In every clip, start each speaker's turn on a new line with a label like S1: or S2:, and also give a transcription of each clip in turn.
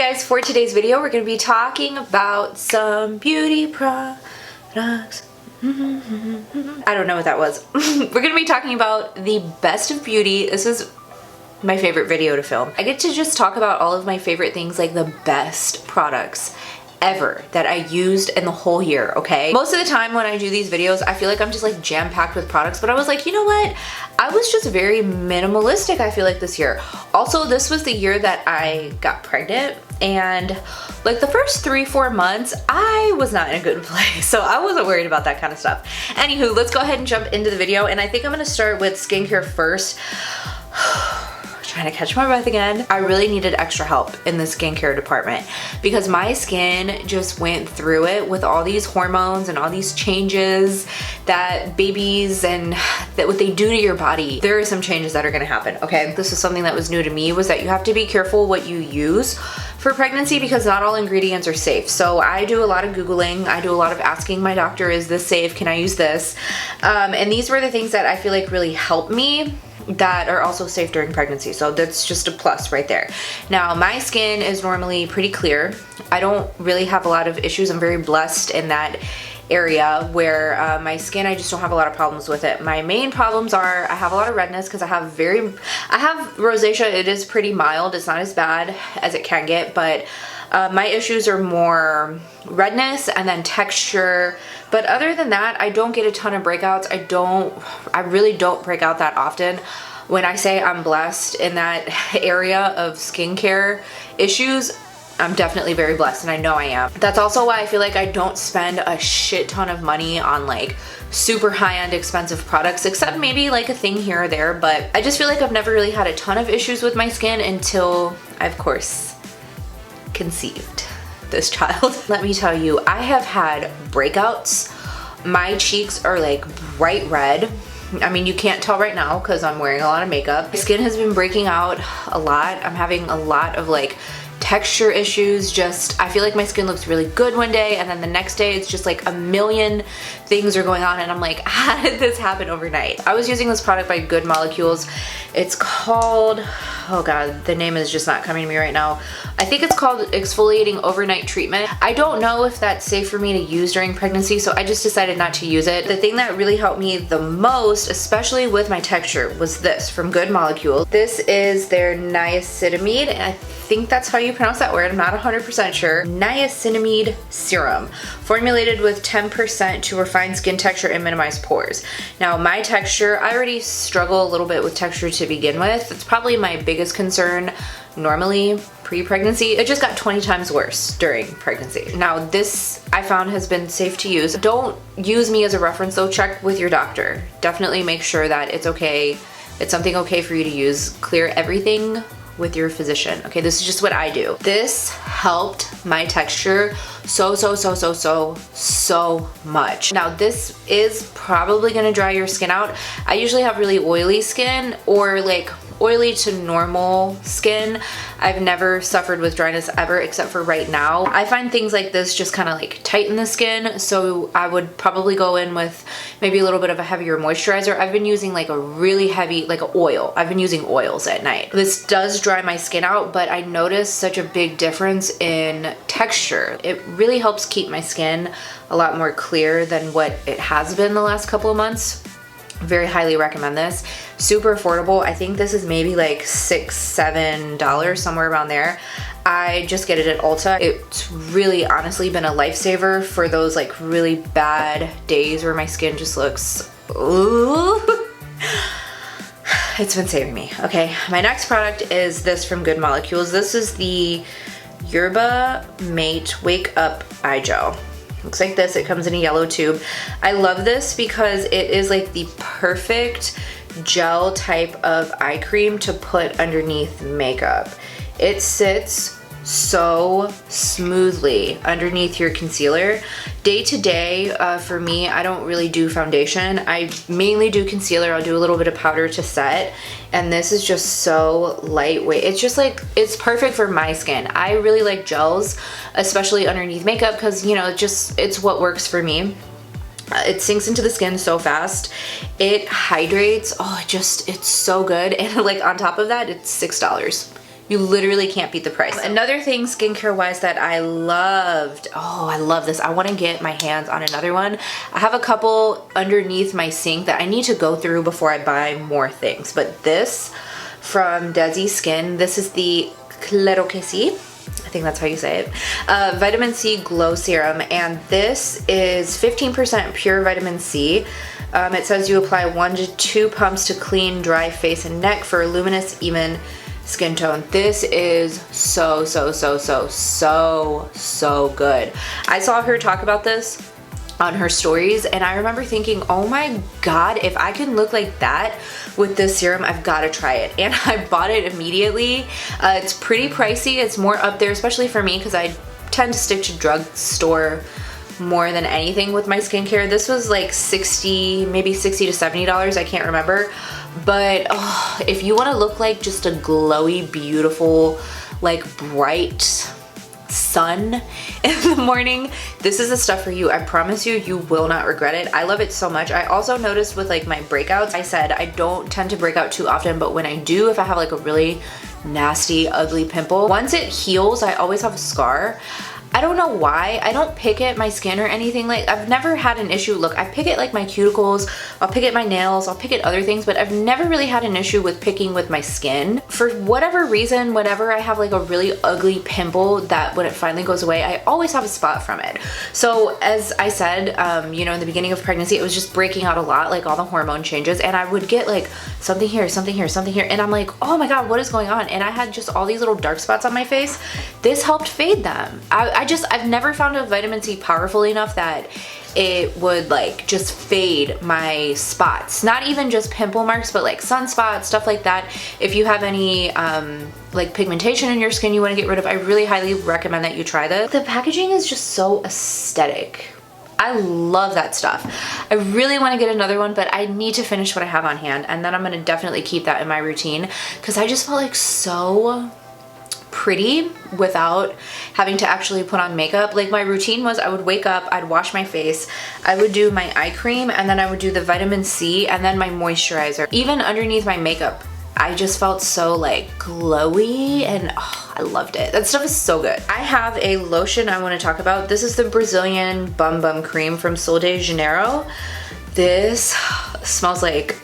S1: guys, for today's video we're going to be talking about some beauty products. I don't know what that was. We're going to be talking about the best of beauty. This is my favorite video to film. I get to just talk about all of my favorite things, like the best products ever that I used in the whole year, okay? Most of the time when I do these videos, I feel like I'm just like jam-packed with products, but I was like, you know what? I was just very minimalistic, I feel like, this year. Also, this was the year that I got pregnant, and like the first 3-4 months, I was not in a good place, so I wasn't worried about that kind of stuff. Anywho, let's go ahead and jump into the video, and I think I'm gonna start with skincare first. Trying to catch my breath again. I really needed extra help in the skincare department because my skin just went through it with all these hormones and all these changes that babies and that what they do to your body. There are some changes that are gonna happen, okay? This is something that was new to me, was that you have to be careful what you use for pregnancy because not all ingredients are safe. So I do a lot of Googling. I do a lot of asking my doctor, is this safe? Can I use this? And these were the things that I feel like really helped me that are also safe during pregnancy. So that's just a plus right there. Now, my skin is normally pretty clear. I don't really have a lot of issues. I'm very blessed in that area where my skin, I just don't have a lot of problems with it. My main problems are I have a lot of redness because I have rosacea. It is pretty mild. It's not as bad as it can get, but my issues are more redness and then texture. But other than that, I don't get a ton of breakouts. I really don't break out that often. When I say I'm blessed in that area of skincare issues, I'm definitely very blessed, and I know I am. That's also why I feel like I don't spend a shit ton of money on like super high-end expensive products, except maybe like a thing here or there. But I just feel like I've never really had a ton of issues with my skin until I, of course, conceived this child. Let me tell you, I have had breakouts. My cheeks are like bright red. I mean, you can't tell right now because I'm wearing a lot of makeup. My skin has been breaking out a lot. I'm having a lot of like texture issues. Just, I feel like my skin looks really good one day, and then the next day it's just like a million things are going on, and I'm like, how did this happen overnight? I was using this product by Good Molecules. It's called, oh god, the name is just not coming to me right now. I think it's called Exfoliating Overnight Treatment. I don't know if that's safe for me to use during pregnancy, so I just decided not to use it. The thing that really helped me the most, especially with my texture, was this from Good Molecules. This is their Niacinamide, and I think that's how you pronounce that word. I'm not 100% sure. Niacinamide Serum, formulated with 10% to refine skin texture and minimize pores. Now, my texture, I already struggle a little bit with texture to begin with. It's probably my biggest concern normally pre-pregnancy. It just got 20 times worse during pregnancy. Now, this I found has been safe to use. Don't use me as a reference though. Check with your doctor. Definitely make sure that it's okay. It's something okay for you to use. Clear everything with your physician. Okay, this is just what I do. This helped my texture so much. Now, this is probably gonna dry your skin out. I usually have really oily skin, or like oily to normal skin. I've never suffered with dryness ever, except for right now. I find things like this just kind of like tighten the skin, so I would probably go in with maybe a little bit of a heavier moisturizer. I've been using like a really heavy, like an oil. I've been using oils at night. This does dry my skin out, but I noticed such a big difference in texture. It really helps keep my skin a lot more clear than what it has been the last couple of months. Very highly recommend this. Super affordable. I think this is maybe like $6-7, somewhere around there. I just get it at Ulta. It's really honestly been a lifesaver for those like really bad days where my skin just looks, ooh. It's been saving me. Okay, my next product is this from Good Molecules. This is the Yerba Mate Wake Up Eye Gel. Looks like this. It comes in a yellow tube. I love this because it is like the perfect gel type of eye cream to put underneath makeup. It sits so smoothly underneath your concealer. Day to day, for me, I don't really do foundation. I mainly do concealer. I'll do a little bit of powder to set, and this is just so lightweight. It's just like, it's perfect for my skin. I really like gels, especially underneath makeup, because, you know, it's what works for me. It sinks into the skin so fast. It hydrates. Oh, it's so good. And like on top of that, it's $6. You literally can't beat the price. Another thing skincare wise that I loved, oh, I love this. I want to get my hands on another one. I have a couple underneath my sink that I need to go through before I buy more things. But this from Dezi Skin, this is the Claro, I think that's how you say it, vitamin C glow serum, and this is 15% pure vitamin C. It says you apply 1 to 2 pumps to clean dry face and neck for a luminous, even skin tone. This is so good. I saw her talk about this on her stories, and I remember thinking, oh my god, if I can look like that with this serum, I've got to try it. And I bought it immediately. It's pretty pricey. It's more up there, especially for me, because I tend to stick to drugstore more than anything with my skincare. This was like maybe $60 to $70, I can't remember. But oh, if you want to look like just a glowy, beautiful, like bright sun in the morning, this is the stuff for you. I promise you, you will not regret it. I love it so much. I also noticed with like my breakouts, I said I don't tend to break out too often, but when I do, if I have like a really nasty, ugly pimple, once it heals, I always have a scar. I don't know why. I don't pick at my skin or anything. Like, I've never had an issue. Look, I pick at like my cuticles, I'll pick at my nails, I'll pick at other things, but I've never really had an issue with picking with my skin. For whatever reason, whenever I have like a really ugly pimple, that when it finally goes away, I always have a spot from it. So as I said, you know, in the beginning of pregnancy, it was just breaking out a lot, like all the hormone changes, and I would get like something here, something here, something here, and I'm like, oh my god, what is going on? And I had just all these little dark spots on my face. This helped fade them. I've never found a vitamin C powerful enough that it would like just fade my spots. Not even just pimple marks, but like sunspots, stuff like that. If you have any like pigmentation in your skin you want to get rid of, I really highly recommend that you try this. The packaging is just so aesthetic. I love that stuff. I really want to get another one, but I need to finish what I have on hand, and then I'm going to definitely keep that in my routine because I just felt like so pretty without having to actually put on makeup. Like, my routine was I would wake up, I'd wash my face, I would do my eye cream, and then I would do the vitamin C and then my moisturizer. Even underneath my makeup, I just felt so like glowy, and oh, I loved it. That stuff is so good. I have a lotion I want to talk about. This is the Brazilian Bum Bum Cream from Sol de Janeiro. This smells like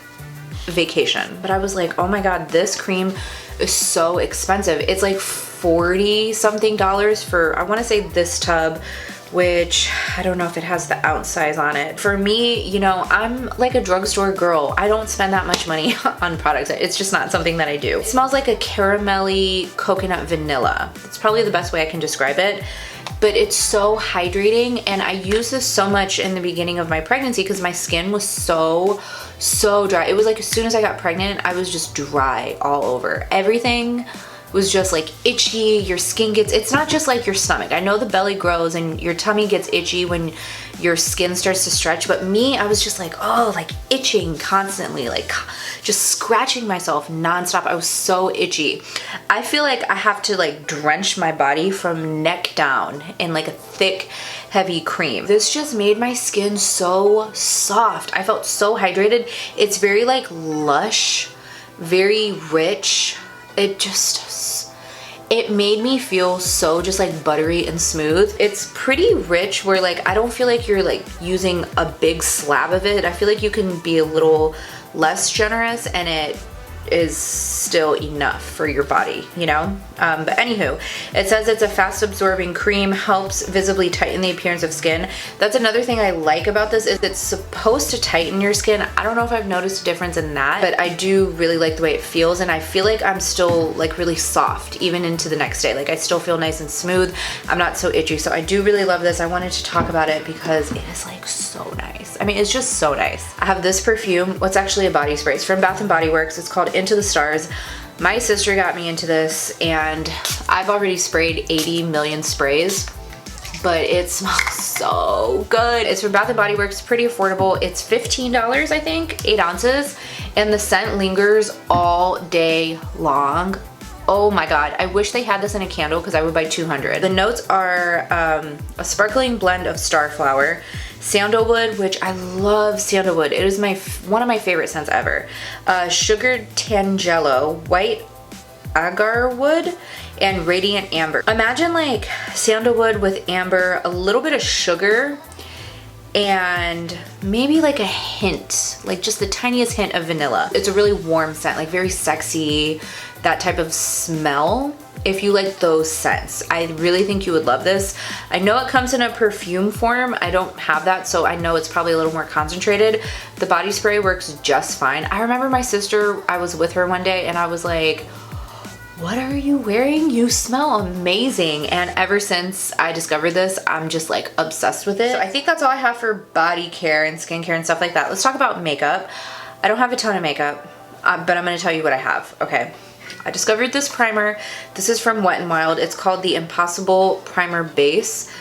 S1: vacation, but I was like, oh my god, this cream is so expensive. It's like $40 something for, I want to say this tub, which I don't know if it has the ounce size on it. For me, you know, I'm like a drugstore girl. I don't spend that much money on products. It's just not something that I do. It smells like a caramelly coconut vanilla. It's probably the best way I can describe it. But it's so hydrating, and I used this so much in the beginning of my pregnancy because my skin was so dry. It was like as soon as I got pregnant, I was just dry all over. Everything was just like itchy. Your skin gets, it's not just like your stomach. I know the belly grows and your tummy gets itchy when your skin starts to stretch, but me, I was just like, oh, like itching constantly, like just scratching myself nonstop. I was so itchy. I feel like I have to like drench my body from neck down in like a thick, heavy cream. This just made my skin so soft. I felt so hydrated. It's very like lush, very rich. It made me feel so just like buttery and smooth. It's pretty rich where like I don't feel like you're like using a big slab of it. I feel like you can be a little less generous and it is still enough for your body, you know? But anywho, it says it's a fast absorbing cream, helps visibly tighten the appearance of skin. That's another thing I like about this, is it's supposed to tighten your skin. I don't know if I've noticed a difference in that, but I do really like the way it feels, and I feel like I'm still like really soft even into the next day. Like I still feel nice and smooth. I'm not so itchy. So I do really love this. I wanted to talk about it because it is like so nice. I mean, it's just so nice. I have this perfume. What's actually a body spray. It's from Bath & Body Works. It's called Into the Stars. My sister got me into this, and I've already sprayed 80 million sprays, but it smells so good. It's from Bath & Body Works, pretty affordable. It's $15, I think, 8 ounces, and the scent lingers all day long. Oh my god, I wish they had this in a candle because I would buy 200. The notes are a sparkling blend of starflower, sandalwood, which I love sandalwood. It is one of my favorite scents ever. Sugared tangelo, white agar wood and radiant amber. Imagine like sandalwood with amber, a little bit of sugar, and maybe like a hint, like just the tiniest hint of vanilla. It's a really warm scent, like very sexy, that type of smell. If you like those scents, I really think you would love this. I know it comes in a perfume form. I don't have that, so I know it's probably a little more concentrated. The body spray works just fine. I remember my sister, I was with her one day and I was like, what are you wearing? You smell amazing. And ever since I discovered this, I'm just like obsessed with it. So I think that's all I have for body care and skincare and stuff like that. Let's talk about makeup. I don't have a ton of makeup, but I'm gonna tell you what I have, okay? I discovered this primer. This is from Wet n Wild. It's called the Impossible Primer Base.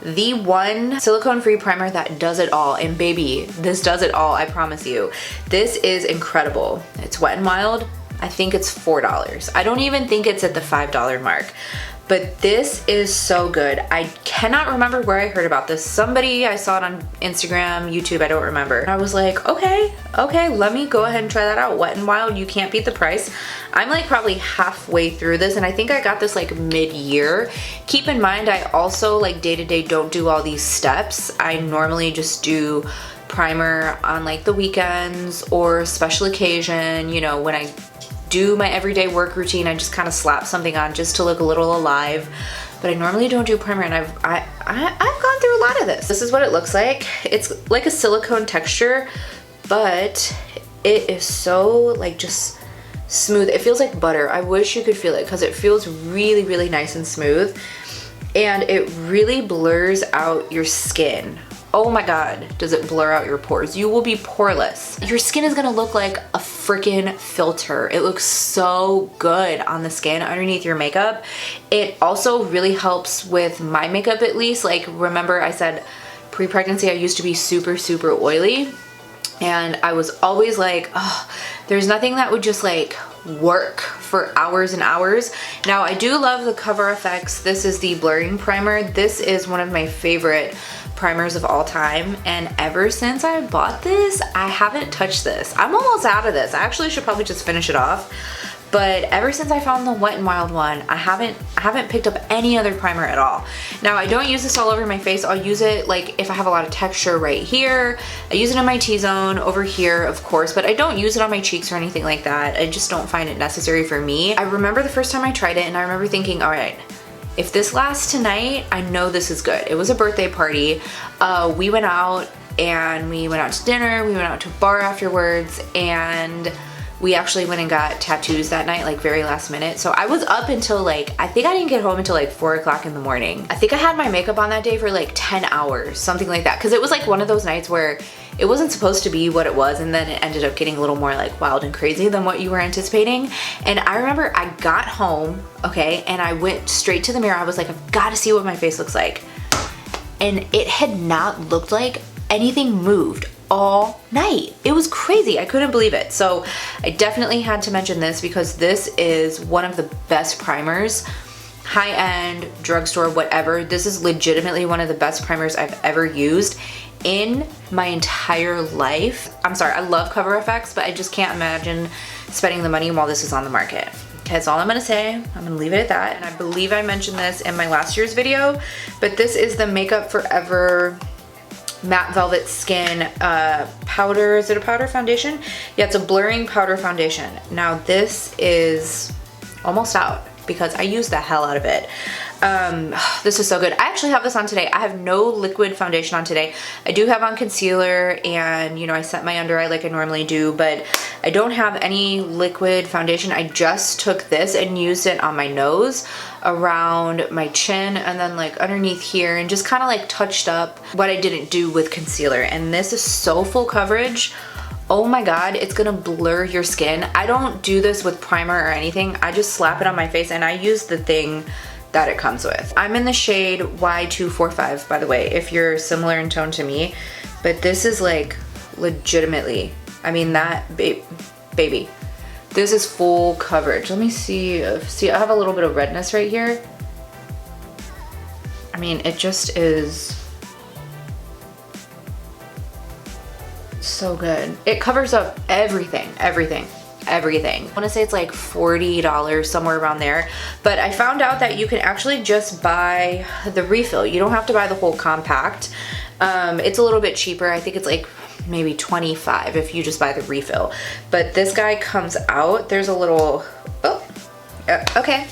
S1: The one silicone-free primer that does it all. And baby, this does it all, I promise you. This is incredible. It's Wet n Wild. I think it's $4. I don't even think it's at the $5 mark. But this is so good. I cannot remember where I heard about this. Somebody, I saw it on Instagram, YouTube, I don't remember. And I was like, okay, let me go ahead and try that out. Wet n Wild, you can't beat the price. I'm like probably halfway through this, and I think I got this like mid-year. Keep in mind, I also like day-to-day don't do all these steps. I normally just do primer on like the weekends or special occasion, you know, when I do my everyday work routine, I just kind of slap something on just to look a little alive. But I normally don't do primer, and I've gone through a lot of this. This is what it looks like. It's like a silicone texture, but it is so like just smooth. It feels like butter. I wish you could feel it because it feels really, really nice and smooth. And it really blurs out your skin. Oh my God, does it blur out your pores? You will be poreless. Your skin is gonna look like a freaking filter. It looks so good on the skin underneath your makeup. It also really helps with my makeup, at least. Like, remember I said pre-pregnancy I used to be super, super oily. And I was always like, oh, there's nothing that would just like work for hours and hours. Now I do love the Cover FX. This is the blurring primer. This is one of my favorite primers of all time, and ever since I bought this, I haven't touched this. I'm almost out of this. I actually should probably just finish it off. But ever since I found the Wet n Wild one, I haven't picked up any other primer at all. Now I don't use this all over my face. I'll use it like if I have a lot of texture right here. I use it in my T-zone over here, of course, but I don't use it on my cheeks or anything like that. I just don't find it necessary for me. I remember the first time I tried it, and I remember thinking, all right, if this lasts tonight, I know this is good. It was a birthday party. We went out to dinner, we went out to a bar afterwards, and we actually went and got tattoos that night, like very last minute. So I was up until like, I think I didn't get home until like 4 o'clock in the morning. I think I had my makeup on that day for like 10 hours, something like that. Cause it was like one of those nights where it wasn't supposed to be what it was, and then it ended up getting a little more like wild and crazy than what you were anticipating. And I remember I got home, okay, and I went straight to the mirror. I was like, I've gotta see what my face looks like. And it had not looked like anything moved all night. It was crazy. I couldn't believe it. So I definitely had to mention this because this is one of the best primers. High-end, drugstore, whatever. This is legitimately one of the best primers I've ever used in my entire life. I'm sorry, I love Cover FX, but I just can't imagine spending the money while this is on the market. Okay, that's all I'm gonna say. I'm gonna leave it at that. And I believe I mentioned this in my last year's video, but this is the Makeup Forever Matte Velvet Skin powder. Is it a powder foundation? Yeah, it's a blurring powder foundation. Now this is almost out because I used the hell out of it. This is so good. I actually have this on today. I have no liquid foundation on today. I do have on concealer, and you know, I set my under eye like I normally do, but I don't have any liquid foundation. I just took this and used it on my nose, around my chin, and then like underneath here, and just kind of like touched up what I didn't do with concealer. And this is so full coverage. Oh my God, it's gonna blur your skin. I don't do this with primer or anything. I just slap it on my face, and I use the thing that it comes with. I'm in the shade Y245, by the way, if you're similar in tone to me. But this is like legitimately, I mean, that baby, this is full coverage. Let me see, I have a little bit of redness right here. I mean, it just is so good. It covers up everything, everything. everything. I want to say it's like $40, somewhere around there, but I found out that you can actually just buy the refill. You don't have to buy the whole compact. It's a little bit cheaper. I think it's like maybe $25 if you just buy the refill, but this guy comes out, there's a little, okay,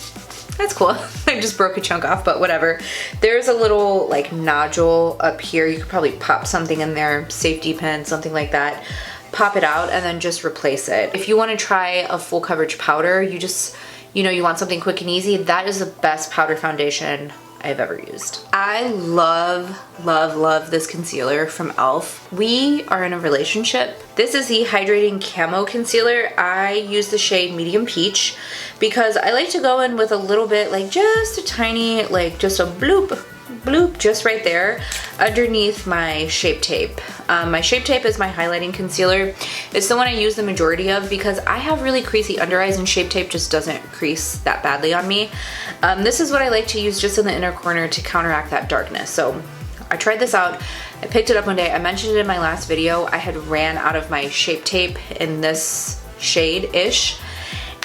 S1: that's cool. I just broke a chunk off, but whatever. There's a little like nodule up here. You could probably pop something in there, safety pin, something like that. Pop it out and then just replace it. If you want to try a full coverage powder, you just, you know, you want something quick and easy, that is the best powder foundation I've ever used. I love, love, love this concealer from e.l.f. We are in a relationship. This is the Hydrating Camo Concealer. I use the shade Medium Peach because I like to go in with a little bit, like just a tiny, like just a bloop just right there underneath my Shape Tape. My Shape Tape is my highlighting concealer. It's the one I use the majority of because I have really creasy under eyes and Shape Tape just doesn't crease that badly on me. This is what I like to use just in the inner corner to counteract that darkness. So I tried this out. I picked it up one day. I mentioned it in my last video. I had ran out of my Shape Tape in this shade-ish.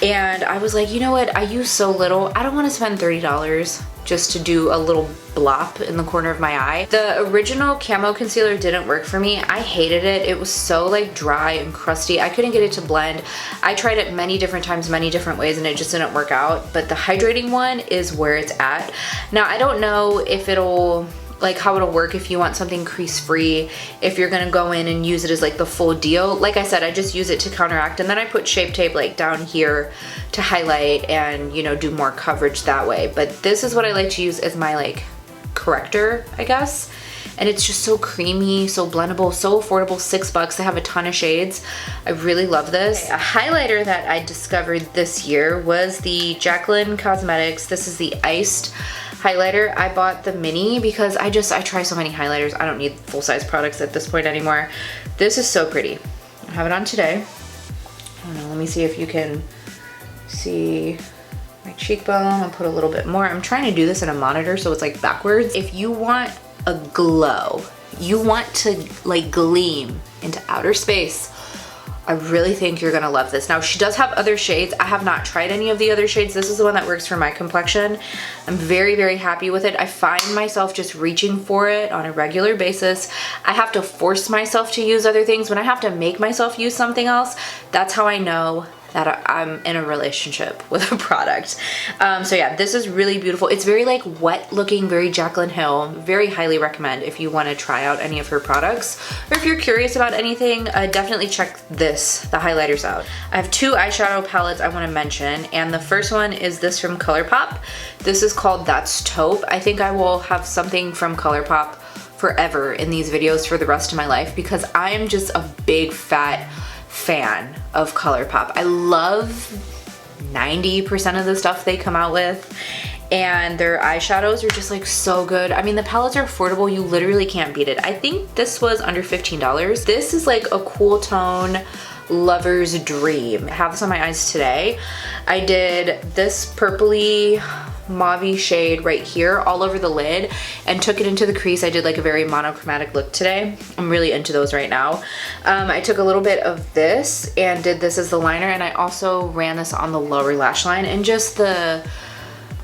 S1: And I was like, you know what? I use so little. I don't want to spend $30 just to do a little blop in the corner of my eye. The original Camo concealer didn't work for me. I hated it. It was so like dry and crusty. I couldn't get it to blend. I tried it many different times, many different ways, and it just didn't work out. But the hydrating one is where it's at. Now, I don't know if it'll, like how it'll work if you want something crease free, if you're gonna go in and use it as like the full deal. Like I said, I just use it to counteract, and then I put Shape Tape like down here to highlight and, you know, do more coverage that way. But this is what I like to use as my like corrector, I guess. And it's just so creamy, so blendable, so affordable, $6. They have a ton of shades. I really love this. A highlighter that I discovered this year was the Jaclyn Cosmetics. This is the Iced highlighter. I bought the mini because I try so many highlighters. I don't need full-size products at this point anymore. This is so pretty. I have it on today. I don't know, let me see if you can see my cheekbone. I'll put a little bit more. I'm trying to do this in a monitor so it's like backwards. If you want a glow, you want to like gleam into outer space, I really think you're gonna love this. Now, she does have other shades. I have not tried any of the other shades. This is the one that works for my complexion. I'm very, very happy with it. I find myself just reaching for it on a regular basis. I have to force myself to use other things. When I have to make myself use something else, that's how I know that I'm in a relationship with a product. So yeah, this is really beautiful. It's very like wet looking, very Jaclyn Hill. Very highly recommend if you want to try out any of her products, or if you're curious about anything, definitely check the highlighters out. I have two eyeshadow palettes I want to mention, and the first one is this from ColourPop. This is called That's Taupe. I think I will have something from ColourPop forever in these videos for the rest of my life because I am just a big fat fan of ColourPop. I love 90% of the stuff they come out with, and their eyeshadows are just like so good. I mean, the palettes are affordable. You literally can't beat it. I think this was under $15. This is like a cool tone lover's dream. I have this on my eyes today. I did this purpley mauve shade right here all over the lid and took it into the crease. I did like a very monochromatic look today. I'm really into those right now. I took a little bit of this and did this as the liner, and I also ran this on the lower lash line, and just the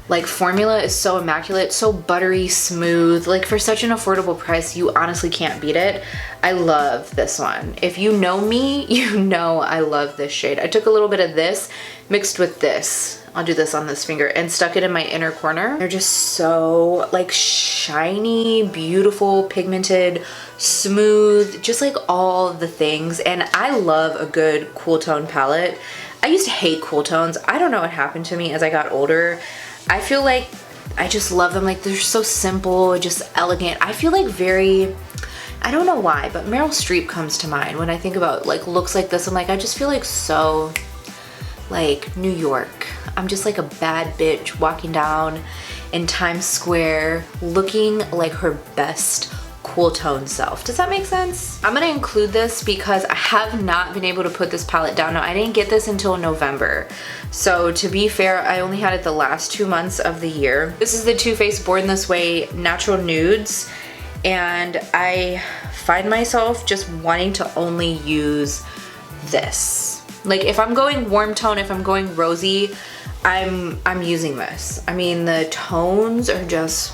S1: like formula is so immaculate, so buttery smooth. Like for such an affordable price, you honestly can't beat it. I love this one. If you know me, you know I love this shade. I took a little bit of this mixed with this. I'll do this on this finger, and stuck it in my inner corner. They're just so like shiny, beautiful, pigmented, smooth, just like all the things. And I love a good cool tone palette. I used to hate cool tones. I don't know what happened to me as I got older. I feel like I just love them. Like they're so simple, just elegant. I feel like very, I don't know why, but Meryl Streep comes to mind when I think about like looks like this. I'm like, I just feel like so like New York. I'm just like a bad bitch walking down in Times Square looking like her best cool tone self. Does that make sense? I'm gonna include this because I have not been able to put this palette down. Now, I didn't get this until November. So to be fair, I only had it the last 2 months of the year. This is the Too Faced Born This Way Natural Nudes. And I find myself just wanting to only use this. Like if I'm going warm tone, if I'm going rosy, I'm using this. I mean, the tones are just,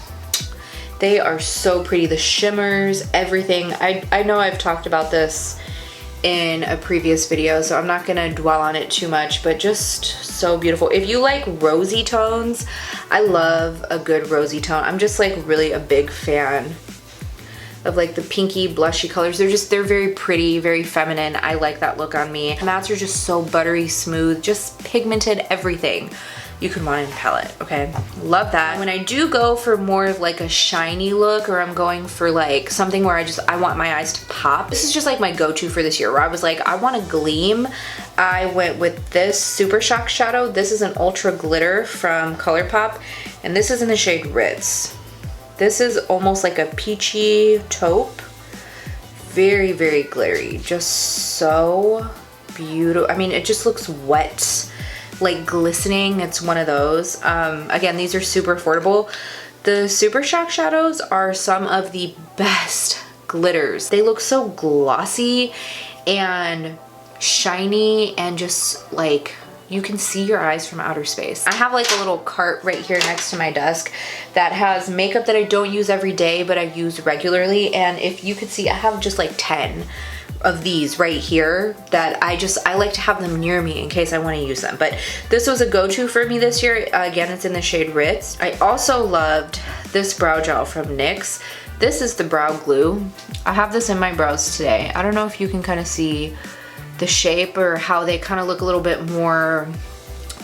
S1: they are so pretty. The shimmers, everything. I know I've talked about this in a previous video, so I'm not gonna dwell on it too much, but just so beautiful. If you like rosy tones, I love a good rosy tone. I'm just like really a big fan of like the pinky blushy colors. They're very pretty, very feminine. I like that look on me. Mattes are just so buttery smooth, just pigmented everything you could want in a palette, okay? Love that. When I do go for more of like a shiny look, or I'm going for like something where I want my eyes to pop, this is just like my go-to for this year, where I was like, I want a gleam. I went with this Super Shock shadow. This is an ultra glitter from ColourPop, and this is in the shade Ritz. This is almost like a peachy taupe. Very, very glittery, just so beautiful. I mean, it just looks wet, like glistening. It's one of those. Again, these are super affordable. The Super Shock shadows are some of the best glitters. They look so glossy and shiny, and just like you can see your eyes from outer space. I have like a little cart right here next to my desk that has makeup that I don't use every day, but I use regularly. And if you could see, I have just like 10 of these right here that I like to have them near me in case I want to use them. But this was a go-to for me this year. Again, it's in the shade Ritz. I also loved this brow gel from NYX. This is the Brow Glue. I have this in my brows today. I don't know if you can kind of see the shape or how they kind of look a little bit more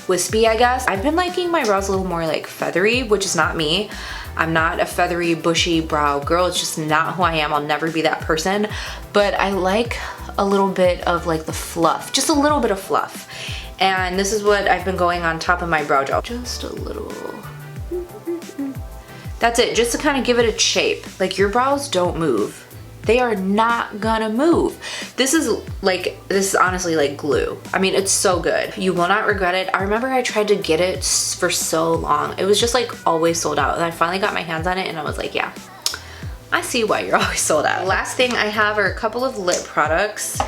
S1: wispy, I guess. I've been liking my brows a little more like feathery, which is not me. I'm not a feathery, bushy brow girl. It's just not who I am. I'll never be that person. But I like a little bit of like the fluff, just a little bit of fluff. And this is what I've been going on top of my brow gel. Just a little. That's it, just to kind of give it a shape. Like your brows don't move. They are not gonna move. This is honestly like glue. I mean, it's so good. You will not regret it. I remember I tried to get it for so long. It was just like always sold out. And I finally got my hands on it and I was like, yeah, I see why you're always sold out. Last thing I have are a couple of lip products.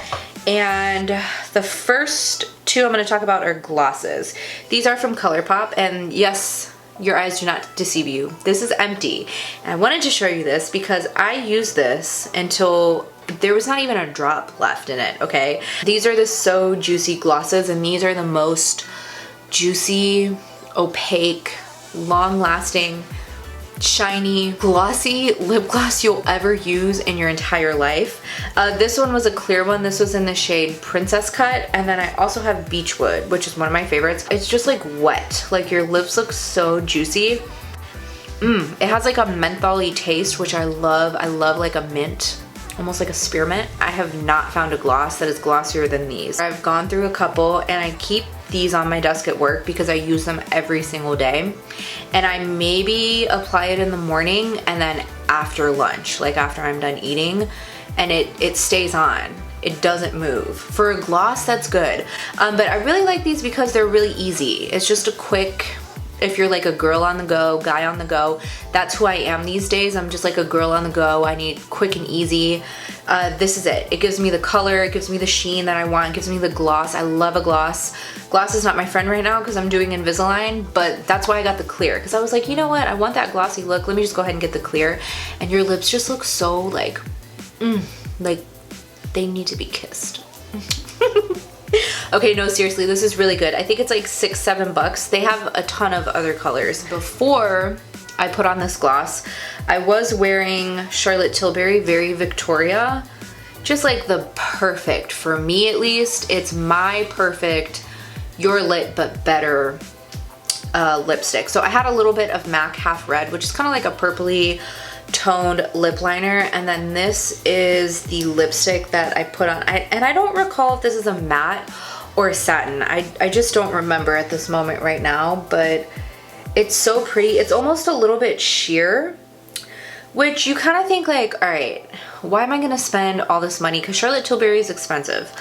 S1: And the first two I'm gonna talk about are glosses. These are from ColourPop, and yes, your eyes do not deceive you. This is empty. And I wanted to show you this because I used this until there was not even a drop left in it, okay? These are the So Juicy glosses, and these are the most juicy, opaque, long-lasting, shiny, glossy lip gloss you'll ever use in your entire life. This one was a clear one. This was in the shade Princess Cut. And then I also have Beachwood, which is one of my favorites. It's just like wet. Like your lips look so juicy. It has like a mentholy taste, which I love. I love like a mint, almost like a spearmint. I have not found a gloss that is glossier than these. I've gone through a couple, and I keep these on my desk at work because I use them every single day. And I maybe apply it in the morning and then after lunch, like after I'm done eating, and it stays on. It doesn't move. For a gloss, that's good. But I really like these because they're really easy. It's just a quick, if you're like a girl on the go, guy on the go, that's who I am these days. I'm just like a girl on the go. I need quick and easy. This is it. It gives me the color, it gives me the sheen that I want, it gives me the gloss. I love a gloss. Gloss is not my friend right now because I'm doing Invisalign, but that's why I got the clear, because I was like, you know what, I want that glossy look, let me just go ahead and get the clear. And your lips just look so like they need to be kissed. Okay, no, seriously, this is really good. I think it's like $6, $7. They have a ton of other colors. Before I put on this gloss, I was wearing Charlotte Tilbury Very Victoria. Just like the perfect, for me at least, it's my perfect, your lit but better lipstick. So I had a little bit of MAC Half Red, which is kind of like a purpley toned lip liner, and then this is the lipstick that I put on. And I don't recall if this is a matte or a satin. I just don't remember at this moment right now, but it's so pretty. It's almost a little bit sheer, which you kind of think like, all right, why am I gonna spend all this money? Because Charlotte Tilbury is expensive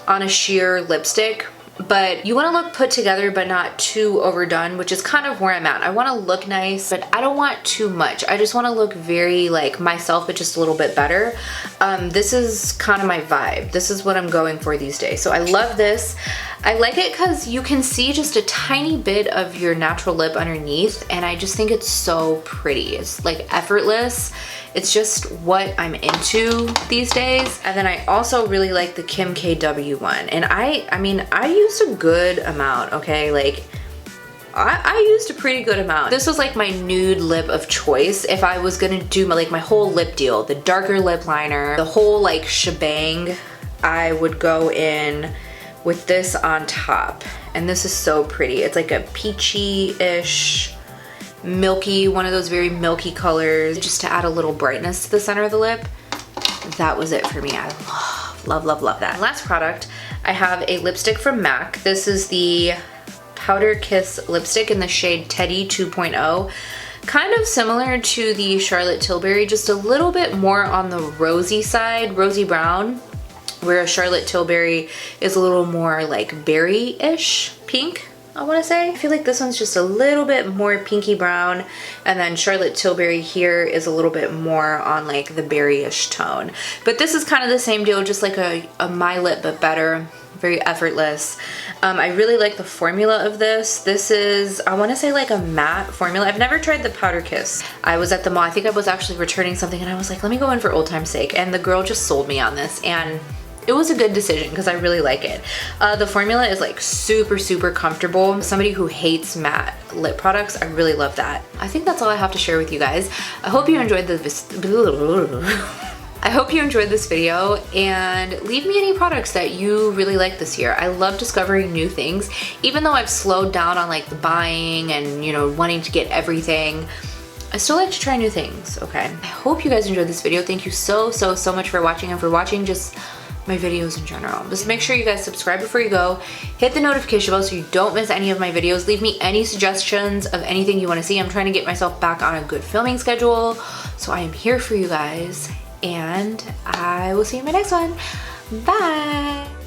S1: on a sheer lipstick. but you want to look put together but not too overdone, which is kind of where I'm at. I want to look nice, but I don't want too much. I just want to look very like myself, but just a little bit better. This is kind of my vibe. This is what I'm going for these days. So I love this. I like it because you can see just a tiny bit of your natural lip underneath, and I just think it's so pretty. It's like effortless. It's just what I'm into these days. And then I also really like the Kim KW one. And I mean, I used a good amount, okay? Like, I used a pretty good amount. This was like my nude lip of choice if I was gonna do my whole lip deal. The darker lip liner, the whole like shebang, I would go in with this on top. And this is so pretty. It's like a peachy-ish, milky, one of those very milky colors, just to add a little brightness to the center of the lip. That was it for me. I love that. Last product, I have a lipstick from MAC. This is the Powder Kiss lipstick in the shade Teddy 2.0. Kind of similar to the Charlotte Tilbury, just a little bit more on the rosy side, rosy brown, where Charlotte Tilbury is a little more like berry-ish pink, I want to say. I feel like this one's just a little bit more pinky brown, and then Charlotte Tilbury here is a little bit more on like the berry-ish tone. But this is kind of the same deal, just like a My Lip but better, very effortless. I really like the formula of this. This is, I want to say like a matte formula. I've never tried the Powder Kiss. I was at the mall, I think I was actually returning something, and I was like, let me go in for old time's sake. And the girl just sold me on this, and it was a good decision because I really like it. The formula is like super comfortable. Somebody who hates matte lip products, I really love that. I think that's all I have to share with you guys. I hope you enjoyed I hope you enjoyed this video, and leave me any products that you really like this year. I love discovering new things. Even though I've slowed down on like the buying and, you know, wanting to get everything, I still like to try new things, okay? I hope you guys enjoyed this video. Thank you so much for watching, and for watching just my videos in general. Just make sure you guys subscribe before you go. Hit the notification bell so you don't miss any of my videos. Leave me any suggestions of anything you want to see. I'm trying to get myself back on a good filming schedule, so I am here for you guys, and I will see you in my next one. Bye!